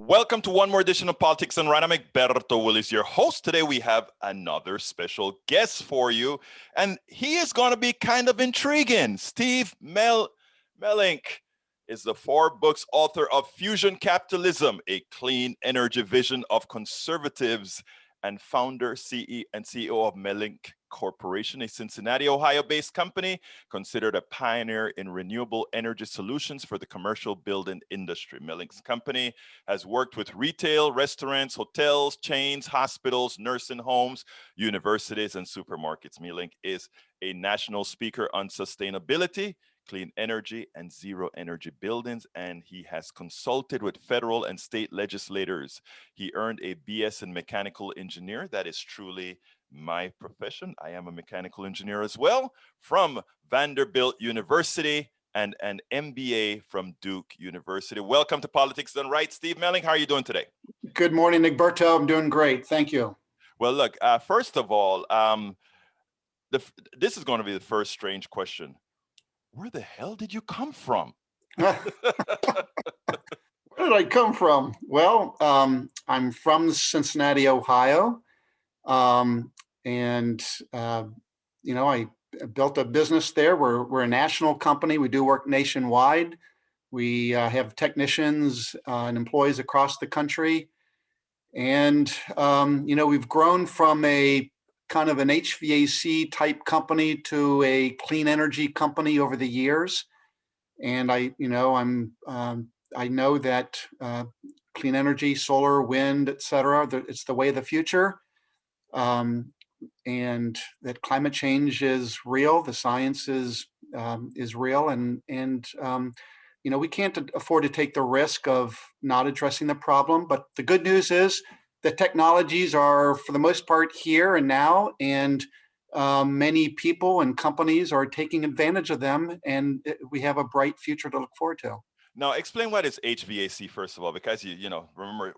Welcome to one more edition of Politics and Right. I'm Egberto Willis, your host. Today we have another special guest for you, and he is going to be kind of intriguing. Steve Melink is the 4 books author of Fusion Capitalism, a clean energy vision of conservatives, and founder, CEO of Melink Corporation, a Cincinnati, Ohio-based company considered a pioneer in renewable energy solutions for the commercial building industry. Melink's company has worked with retail, restaurants, hotels, chains, hospitals, nursing homes, universities, and supermarkets. Melink is a national speaker on sustainability, clean energy, and zero energy buildings, and he has consulted with federal and state legislators. He earned a BS in mechanical engineer. That is truly my profession. I am a mechanical engineer as well, from Vanderbilt University, and an MBA from Duke University. Welcome to Politics Done Right. Steve Melink, how are you doing today? Good morning, Egberto. I'm doing great. Thank you. Well, look, first of all, this is going to be the first strange question. Where the hell did you come from? Where did I come from? Well, I'm from Cincinnati, Ohio. I built a business there. We're a national company. We do work nationwide. We have technicians and employees across the country. And, we've grown from a kind of an HVAC type company to a clean energy company over the years. And I know that clean energy, solar, wind, et cetera, it's the way of the future. And that climate change is real. The science is real. And we can't afford to take the risk of not addressing the problem. But the good news is the technologies are, for the most part, here and now, and many people and companies are taking advantage of them, and we have a bright future to look forward to. Now, explain what is HVAC first of all, because remember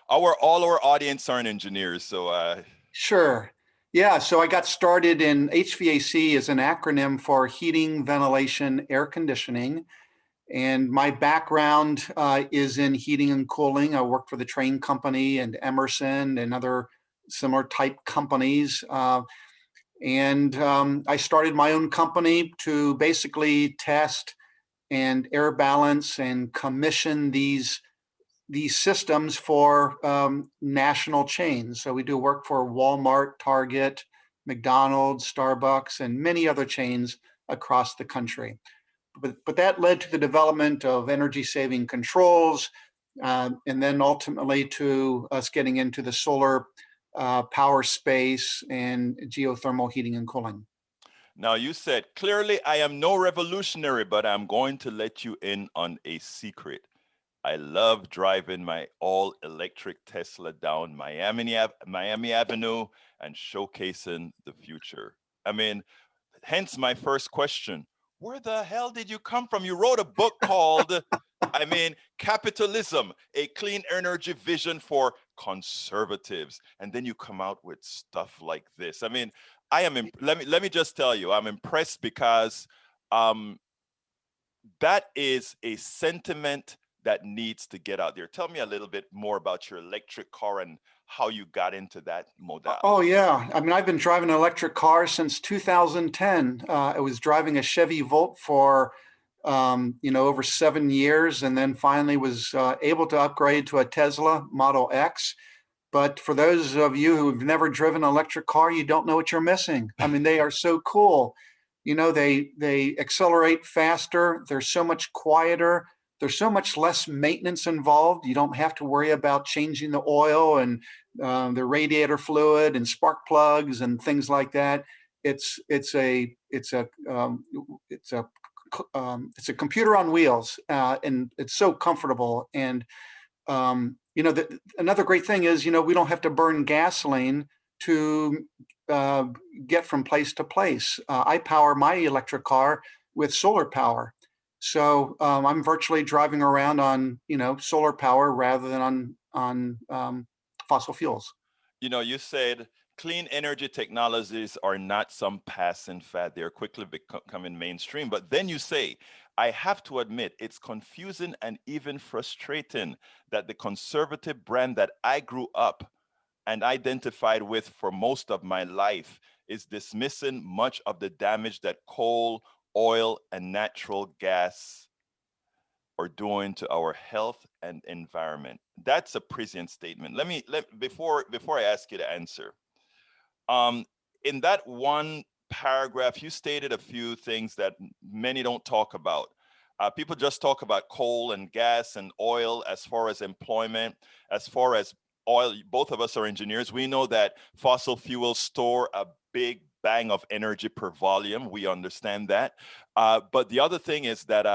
all our audience aren't engineers, so. Sure. Yeah. So I got started in HVAC is an acronym for heating, ventilation, air conditioning. And my background is in heating and cooling. I worked for the Train Company and Emerson and other similar type companies. I started my own company to basically test and air balance and commission these systems for national chains. So we do work for Walmart, Target, McDonald's, Starbucks, and many other chains across the country. But that led to the development of energy saving controls, and then ultimately to us getting into the solar power space and geothermal heating and cooling. Now, you said, clearly, I am no revolutionary, but I'm going to let you in on a secret. I love driving my all-electric Tesla down Miami Avenue and showcasing the future. I mean, hence my first question. Where the hell did you come from? You wrote a book called, Capitalism, a clean energy vision for conservatives. And then you come out with stuff like this. I mean, let me just tell you, I'm impressed because that is a sentiment that needs to get out there. Tell me a little bit more about your electric car and how you got into that modality. Oh, yeah. I mean, I've been driving an electric car since 2010. I was driving a Chevy Volt for, over 7 years, and then finally was able to upgrade to a Tesla Model X. But for those of you who've never driven an electric car, you don't know what you're missing. I mean, they are so cool. They accelerate faster. They're so much quieter. There's so much less maintenance involved. You don't have to worry about changing the oil and the radiator fluid and spark plugs and things like that. It's a computer on wheels, and it's so comfortable. And another great thing is we don't have to burn gasoline to get from place to place. I power my electric car with solar power. So I'm virtually driving around on, solar power rather than on fossil fuels. You said clean energy technologies are not some passing fad. They're quickly becoming mainstream. But then you say, I have to admit, it's confusing and even frustrating that the conservative brand that I grew up and identified with for most of my life is dismissing much of the damage that coal, oil, and natural gas are doing to our health and environment. That's a prescient statement. Before I ask you to answer, um, in that one paragraph, you stated a few things that many don't talk about. People just talk about coal and gas and oil as far as employment, as far as oil. Both of us are engineers. We know that fossil fuels store a big bang of energy per volume. We understand that. But the other thing is that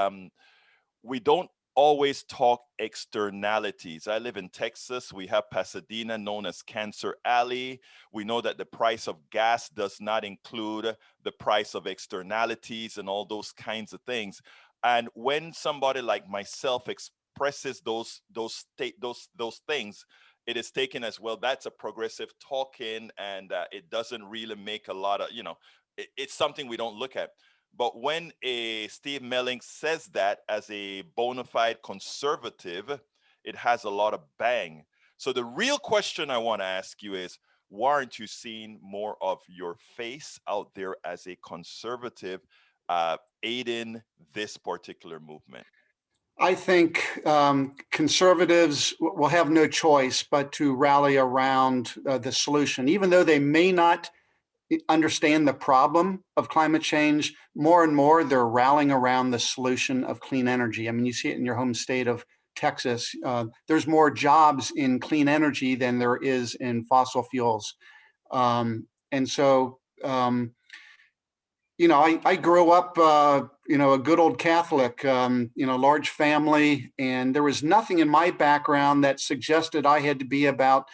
we don't always talk externalities. I live in Texas. We have Pasadena, known as Cancer Alley. We know that the price of gas does not include the price of externalities and all those kinds of things. And when somebody like myself expresses those things, it is taken as, well, that's a progressive talking, and it doesn't really make a lot of, it's something we don't look at. But when a Steve Melink says that as a bona fide conservative, it has a lot of bang. So the real question I want to ask you is, why aren't you seeing more of your face out there as a conservative, aiding this particular movement? I think conservatives will have no choice but to rally around the solution, even though they may not understand the problem of climate change. More and more, they're rallying around the solution of clean energy. I mean, you see it in your home state of Texas. There's more jobs in clean energy than there is in fossil fuels. And so, I grew up, a good old Catholic, large family, and there was nothing in my background that suggested I had to be about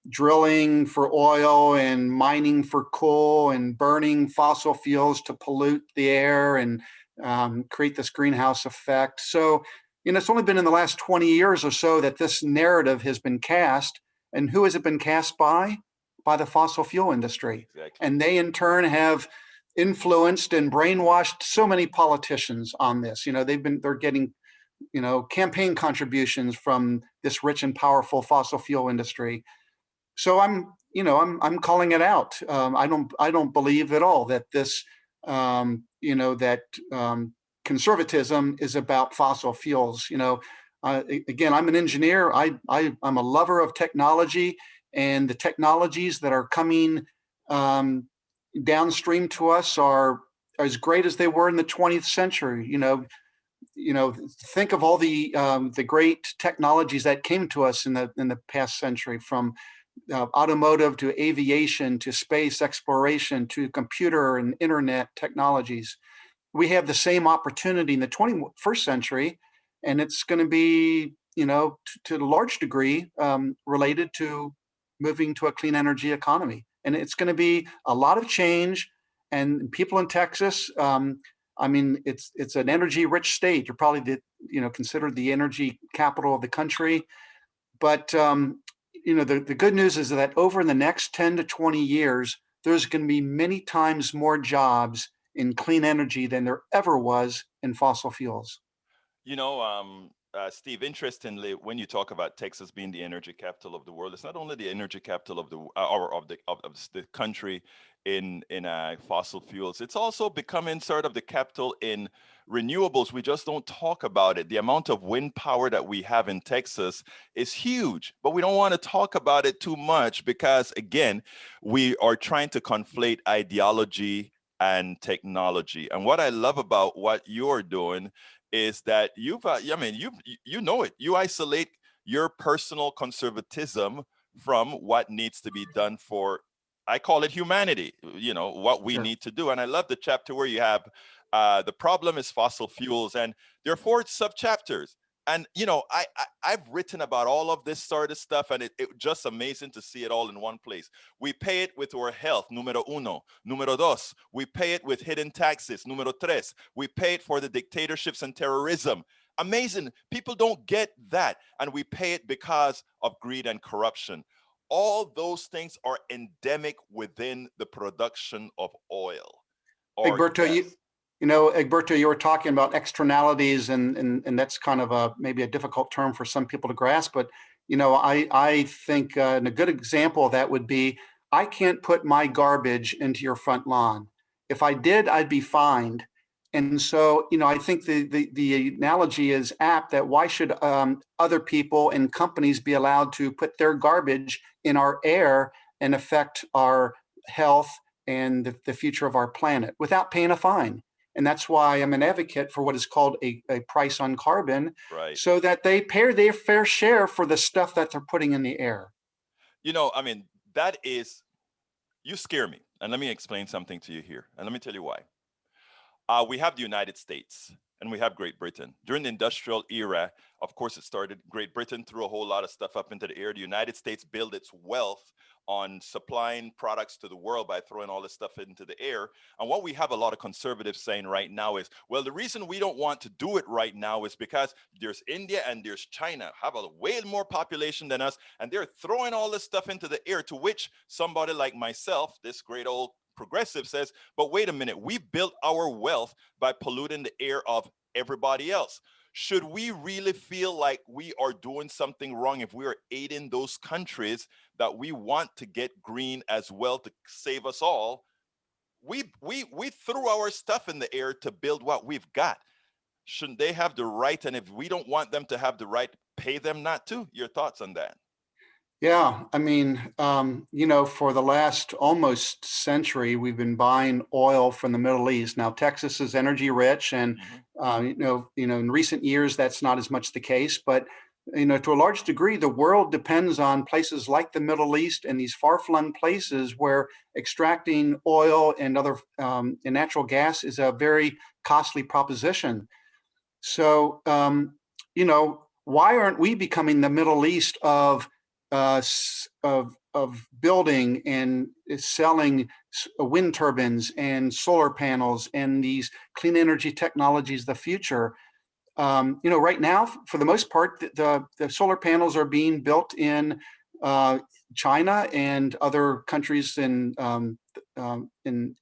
drilling for oil and mining for coal and burning fossil fuels to pollute the air and create this greenhouse effect. So, it's only been in the last 20 years or so that this narrative has been cast. And who has it been cast by? By the fossil fuel industry. Exactly. And they in turn have influenced and brainwashed so many politicians on this. They're getting campaign contributions from this rich and powerful fossil fuel industry. So I'm calling it out. I don't believe at all that this that conservatism is about fossil fuels. Again, I'm an engineer. I'm a lover of technology, and the technologies that are coming um, downstream to us are as great as they were in the 20th century. Think of all the great technologies that came to us in the past century, from automotive to aviation to space exploration to computer and internet technologies. We have the same opportunity in the 21st century, and it's going to be, to a large degree, related to moving to a clean energy economy. And it's going to be a lot of change. And people in Texas, I mean, it's an energy rich state. You're probably considered the energy capital of the country. But the good news is that over the next 10 to 20 years, there's going to be many times more jobs in clean energy than there ever was in fossil fuels. Steve, interestingly, when you talk about Texas being the energy capital of the world, it's not only the energy capital of the or of the country in fossil fuels. It's also becoming sort of the capital in renewables. We just don't talk about it. The amount of wind power that we have in Texas is huge, but we don't want to talk about it too much because, again, we are trying to conflate ideology and technology. And what I love about what you're doing is that you know it. You isolate your personal conservatism from what needs to be done for, I call it humanity, what we Sure. need to do. And I love the chapter where you have the problem is fossil fuels, and there are 4 subchapters. And I've written about all of this sort of stuff, and it just amazing to see it all in one place. We pay it with our health, numero uno. Numero dos, we pay it with hidden taxes. Numero tres, we pay it for the dictatorships and terrorism. Amazing. People don't get that. And we pay it because of greed and corruption. All those things are endemic within the production of oil or Egberto, gas. Egberto, you were talking about externalities, and that's kind of maybe a difficult term for some people to grasp. But I think and a good example of that would be I can't put my garbage into your front lawn. If I did, I'd be fined. And so, I think the analogy is apt that why should other people and companies be allowed to put their garbage in our air and affect our health and the future of our planet without paying a fine? And that's why I'm an advocate for what is called a price on carbon, Right. so that they pay their fair share for the stuff that they're putting in the air. I mean, that is, you scare me. And let me explain something to you here. And let me tell you why. We have the United States and we have Great Britain. During the industrial era, of course, it started. Great Britain threw a whole lot of stuff up into the air. The United States built its wealth on supplying products to the world by throwing all this stuff into the air. And what we have a lot of conservatives saying right now is, well, the reason we don't want to do it right now is because there's India and there's China have a way more population than us, and they're throwing all this stuff into the air, to which somebody like myself, this great old progressive, says, but wait a minute, we built our wealth by polluting the air of everybody else. Should we really feel like we are doing something wrong if we are aiding those countries that we want to get green as well to save us all? We threw our stuff in the air to build what we've got. Shouldn't they have the right? And if we don't want them to have the right, pay them not to? Your thoughts on that? Yeah, I mean, for the last almost century, we've been buying oil from the Middle East. Now, Texas is energy rich, and Mhm. in recent years, that's not as much the case. But to a large degree, the world depends on places like the Middle East and these far-flung places where extracting oil and other and natural gas is a very costly proposition. So, why aren't we becoming the Middle East of of building and selling wind turbines and solar panels and these clean energy technologies of the future? Right now, for the most part, the solar panels are being built in uh, China and other countries in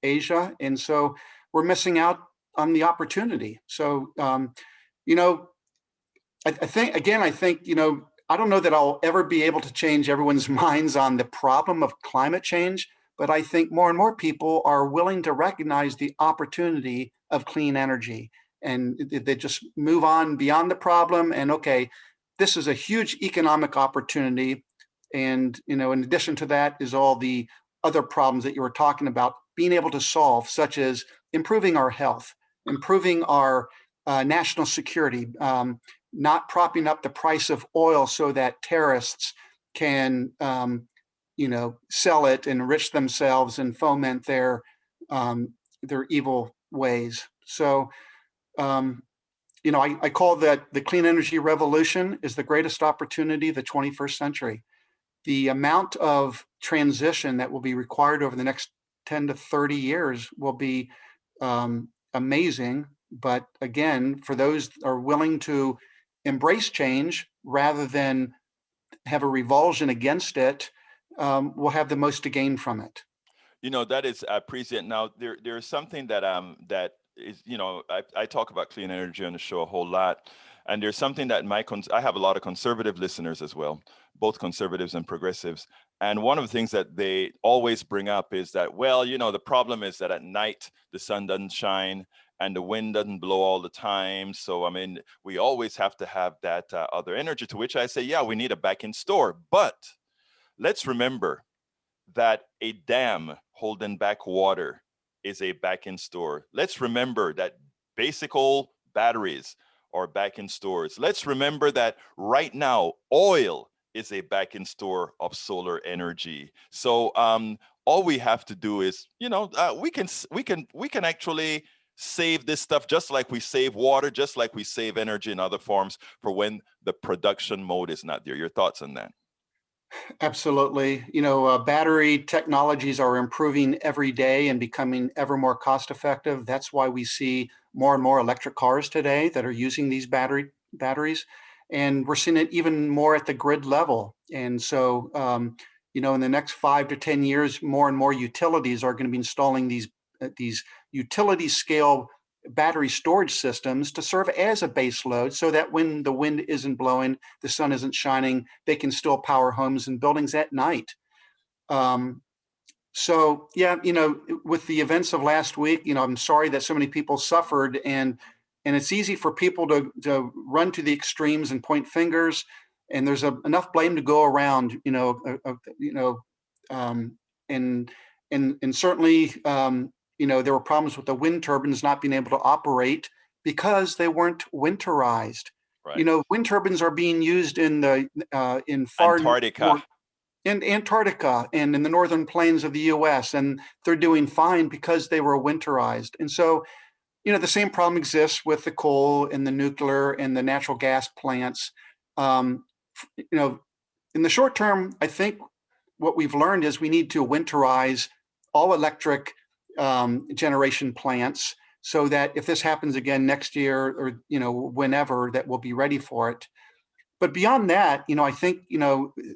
Asia, and so we're missing out on the opportunity. So, you know, I think again, I don't know that I'll ever be able to change everyone's minds on the problem of climate change, but I think more and more people are willing to recognize the opportunity of clean energy, and they just move on beyond the problem. And okay, this is a huge economic opportunity, and in addition to that is all the other problems that you were talking about being able to solve, such as improving our health, improving our national security, not propping up the price of oil so that terrorists can, sell it, enrich themselves, and foment their evil ways. So, I call that the clean energy revolution is the greatest opportunity of the 21st century. The amount of transition that will be required over the next 10 to 30 years will be amazing. But again, for those that are willing to embrace change rather than have a revulsion against it, will have the most to gain from it. That is, I appreciate. Now, there's something that is, I talk about clean energy on the show a whole lot, and there's something that I have a lot of conservative listeners as well, both conservatives and progressives. And one of the things that they always bring up is that, well, the problem is that at night the sun doesn't shine and the wind doesn't blow all the time. So, I mean, we always have to have that other energy, to which I say, yeah, we need a back in store. But let's remember that a dam holding back water is a back in store. Let's remember that basic old batteries are back in stores. Let's remember that right now, oil is a back in store of solar energy. So all we have to do is, we can actually save this stuff just like we save water, just like we save energy in other forms for when the production mode is not there. Your thoughts on that? Absolutely. Battery technologies are improving every day and becoming ever more cost effective. That's why we see more and more electric cars today that are using these batteries. And we're seeing it even more at the grid level. And so, in the next 5 to 10 years, more and more utilities are going to be installing these utility scale battery storage systems to serve as a base load so that when the wind isn't blowing, the sun isn't shining, they can still power homes and buildings at night. So yeah, with the events of last week, I'm sorry that so many people suffered, and it's easy for people to run to the extremes and point fingers, and there's enough blame to go around, and certainly, there were problems with the wind turbines not being able to operate because they weren't winterized. Right. Wind turbines are being used in far Antarctica. in Antarctica and in the northern plains of the US, and they're doing fine because they were winterized. And so, the same problem exists with the coal and the nuclear and the natural gas plants. Um, in the short term, I think what we've learned is we need to winterize all electric generation plants so that if this happens again next year or, whenever, that we'll be ready for it. But beyond that, I think,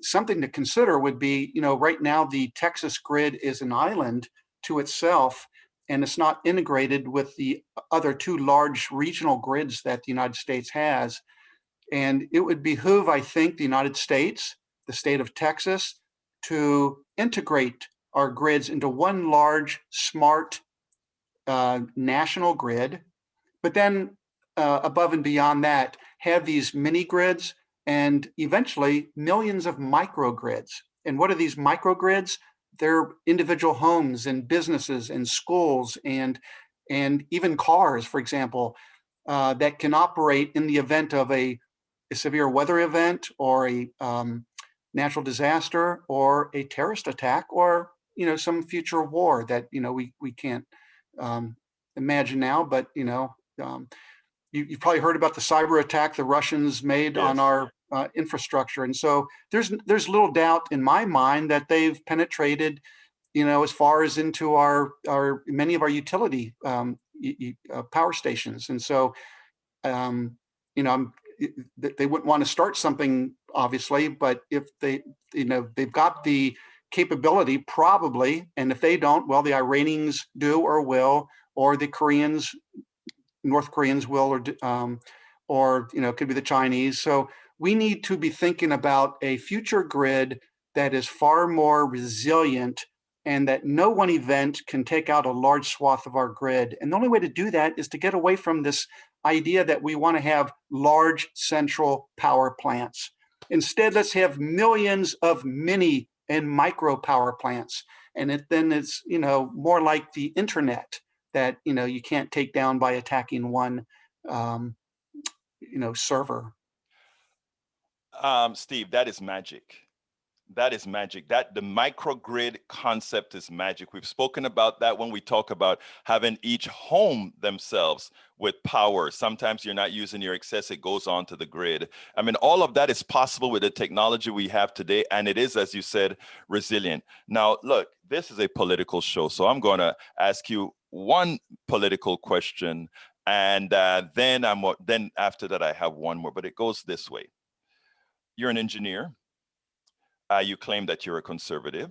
something to consider would be, right now the Texas grid is an island to itself, and it's not integrated with the other two large regional grids that the United States has. And it would behoove, I think, the United States, the state of Texas, to integrate our grids into one large, smart national grid, but then above and beyond that, have these mini grids and eventually millions of microgrids. And what are these microgrids? They're individual homes and businesses and schools and even cars, for example, that can operate in the event of a severe weather event or a natural disaster or a terrorist attack or some future war that we can't imagine now, but you've probably heard about the cyber attack the Russians made on Yes. our infrastructure, and so there's little doubt in my mind that they've penetrated, as far as into our many of our utility power stations, and so they wouldn't want to start something, obviously, but if they've got the capability probably, and if they don't, well, the Iranians do or will, or the North Koreans will, or it could be the Chinese. So we need to be thinking about a future grid that is far more resilient and that no one event can take out a large swath of our grid. And the only way to do that is to get away from this idea that we want to have large central power plants. Instead, let's have millions of mini and micro power plants. And then it's, more like the internet that, you can't take down by attacking one, server. Steve, that is magic. That is magic. That the microgrid concept is magic. We've spoken about that when we talk about having each home themselves with power. Sometimes you're not using your excess, it goes on to the grid. I mean, all of that is possible with the technology we have today. And it is, as you said, resilient. Now, look, this is a political show. So I'm going to ask you one political question. And then after that, I have one more, but it goes this way. You're an engineer. You claim that you're a conservative.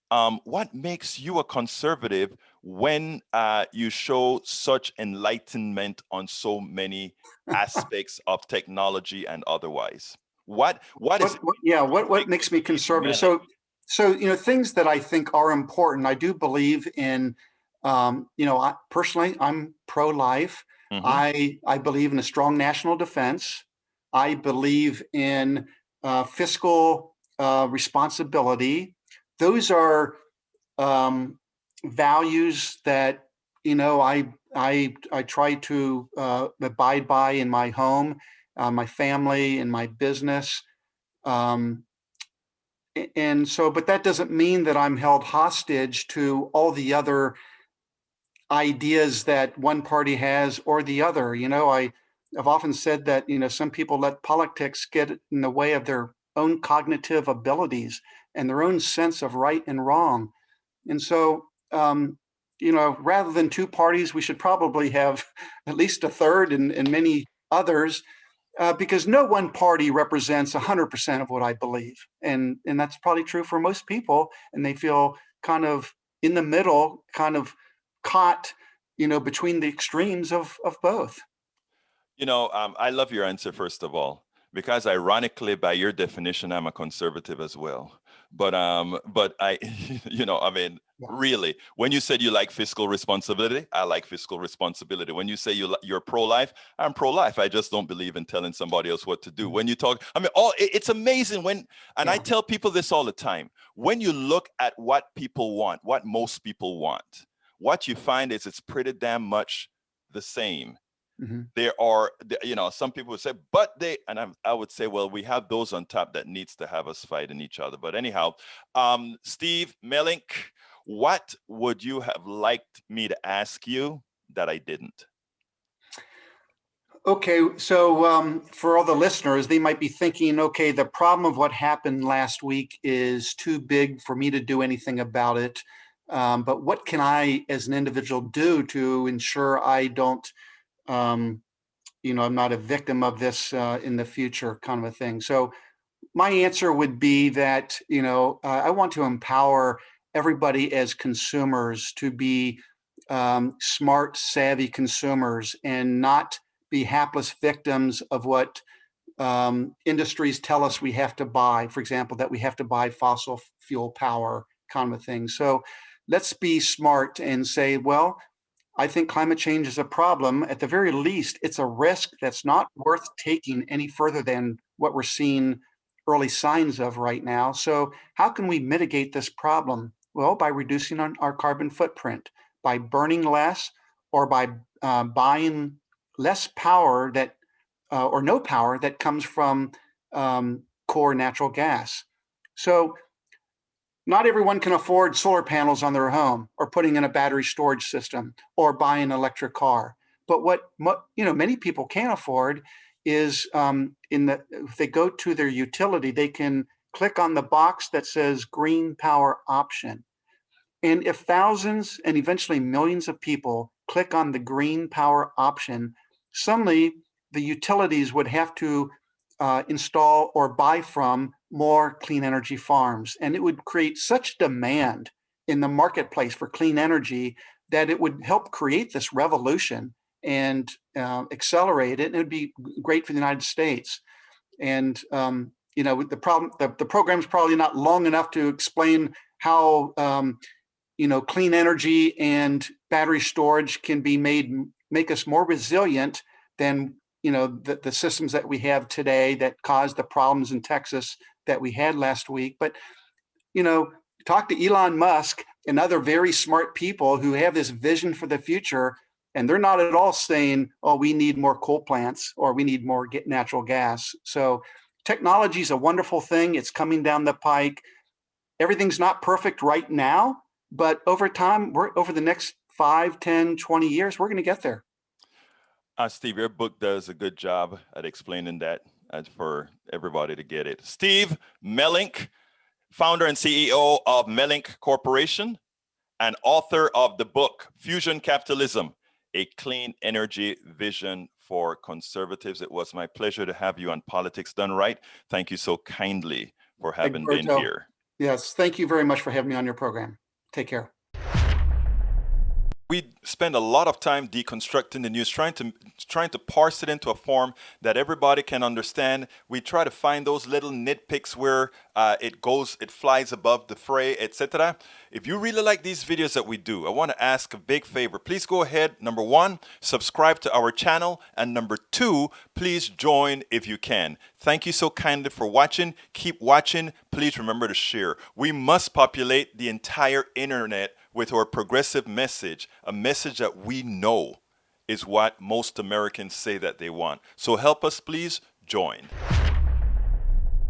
What makes you a conservative when you show such enlightenment on so many aspects of technology and otherwise? What makes me conservative? So things that I think are important. I do believe in, personally, I'm pro-life. Mm-hmm. I believe in a strong national defense. I believe in fiscal responsibility. Those are values that I try to abide by in my home, my family, and my business. And so, but that doesn't mean that I'm held hostage to all the other ideas that one party has or the other. I've often said that some people let politics get in the way of their own cognitive abilities and their own sense of right and wrong. And so, rather than two parties, we should probably have at least a third and many others, because no one party represents 100% of what I believe. And that's probably true for most people. And they feel kind of in the middle, kind of caught between the extremes of both. I love your answer, first of all, because ironically, by your definition, I'm a conservative as well. But I, I mean, Yeah. really, when you said you like fiscal responsibility, I like fiscal responsibility. When you say you're pro-life, I'm pro-life. I just don't believe in telling somebody else what to do. When you talk, I mean, it's amazing and I tell people this all the time. When you look at what people want, what most people want, what you find is it's pretty damn much the same. Mm-hmm. There are, some people would say, but I would say, well, we have those on top that needs to have us fighting each other. But anyhow, Steve, Melink, what would you have liked me to ask you that I didn't? Okay, so for all the listeners, they might be thinking, okay, the problem of what happened last week is too big for me to do anything about it. But what can I, as an individual, do to ensure I don't, I'm not a victim of this in the future, kind of a thing. So my answer would be that, I want to empower everybody as consumers to be smart, savvy consumers and not be hapless victims of what industries tell us we have to buy. For example, that we have to buy fossil fuel power, kind of a thing. So let's be smart and say, well, I think climate change is a problem. At the very least, it's a risk that's not worth taking any further than what we're seeing early signs of right now. So how can we mitigate this problem? Well, by reducing our carbon footprint, by burning less, or by buying less power or no power that comes from core natural gas. So not everyone can afford solar panels on their home, or putting in a battery storage system, or buying an electric car. But what many people can afford is if they go to their utility, they can click on the box that says green power option. And if thousands and eventually millions of people click on the green power option, suddenly the utilities would have to install or buy from more clean energy farms. And it would create such demand in the marketplace for clean energy that it would help create this revolution and accelerate it. And it would be great for the United States. And the program is probably not long enough to explain how clean energy and battery storage can make us more resilient than the systems that we have today that caused the problems in Texas that we had last week. But talk to Elon Musk and other very smart people who have this vision for the future, and they're not at all saying, "Oh, we need more coal plants or we need more natural gas." So technology is a wonderful thing. It's coming down the pike. Everything's not perfect right now, but over time, over the next 5, 10, 20 years, we're going to get there. Steve, your book does a good job at explaining that for everybody to get it. Steve Melink, founder and CEO of Melink Corporation and author of the book Fusion Capitalism, a clean energy vision for conservatives. It was my pleasure to have you on Politics Done Right. Thank you so kindly for having been here. Yes, thank you very much for having me on your program. Take care. We spend a lot of time deconstructing the news, trying to parse it into a form that everybody can understand. We try to find those little nitpicks where it flies above the fray, etc. If you really like these videos that we do, I want to ask a big favor. Please go ahead. Number 1, subscribe to our channel. And number 2, please join if you can. Thank you so kindly for watching. Keep watching. Please remember to share. We must populate the entire internet with our progressive message, a message that we know is what most Americans say that they want. So help us, please join.